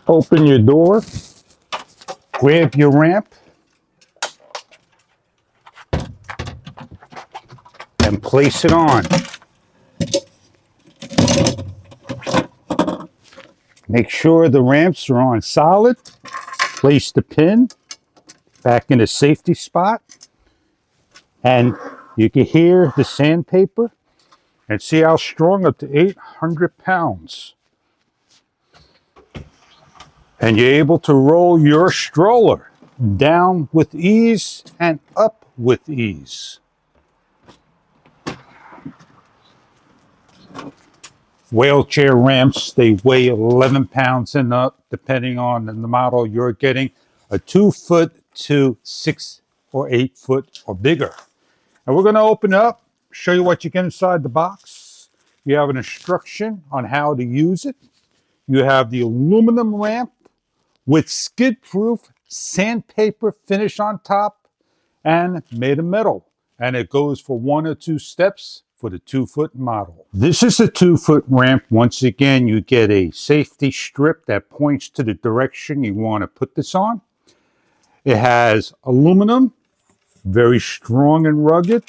Open your door, grab your ramp, and place it on. Make sure the ramps are on solid. Place the pin back in the safety spot, and you can hear the sandpaper and see how strong, up to 800 pounds. And you're able to roll your stroller down with ease and up with ease. Wheelchair ramps, they weigh 11 pounds and up, depending on the model you're getting, a 2 foot to 6 or 8 foot or bigger. And we're going to open it up, show you what you get inside the box. You have an instruction on how to use it. You have the aluminum ramp with skid-proof sandpaper finish on top and made of metal. And it goes for 1 or 2 steps for the 2 foot model. This is a 2 foot ramp. Once again, you get a safety strip that points to the direction you want to put this on. It has aluminum, very strong and rugged.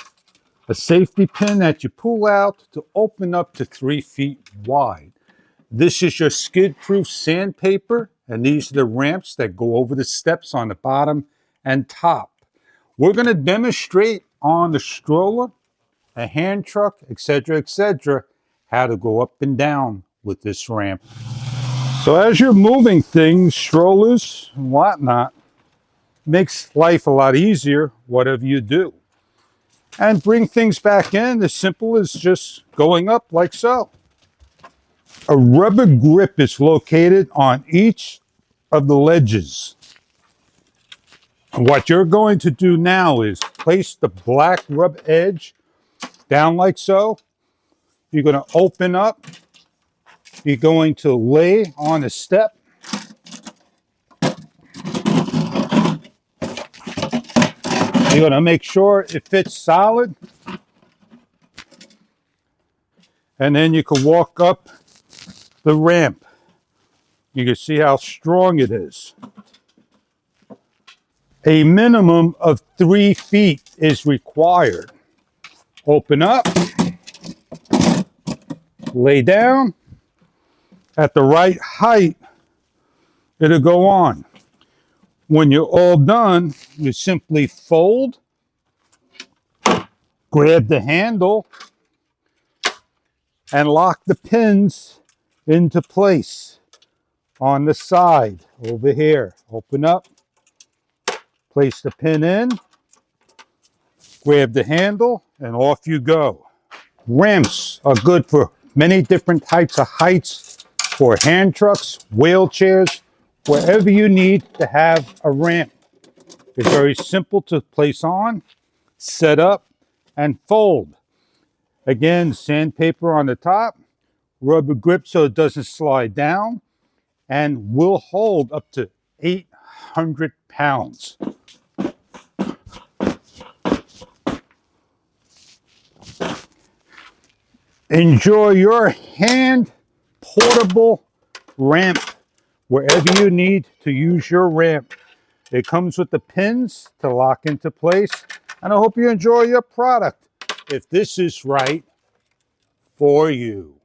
A safety pin that you pull out to open up to 3 feet wide. This is your skid-proof sandpaper, and these are the ramps that go over the steps on the bottom and top. We're going to demonstrate on the stroller, a hand truck, etc., how to go up and down with this ramp. So as you're moving things, strollers and whatnot, makes life a lot easier, whatever you do. And bring things back in as simple as just going up like so. A rubber grip is located on each of the ledges. What you're going to do now is place the black rubber edge down like so. You're going to open up. You're going to lay on a step. You're going to make sure it fits solid. And then you can walk up the ramp. You can see how strong it is. A minimum of 3 feet is required. Open up, lay down. At the right height, it'll go on. When you're all done, you simply fold, grab the handle, and lock the pins into place on the side over here. Open up, place the pin in, grab the handle, and off you go. Ramps are good for many different types of heights, for hand trucks, wheelchairs, wherever you need to have a ramp. It's very simple to place on, set up, and fold. Again, sandpaper on the top, rubber grip so it doesn't slide down, and will hold up to 800 pounds. Enjoy your hand portable ramp wherever you need to use your ramp. It comes with the pins to lock into place, and I hope you enjoy your product if this is right for you.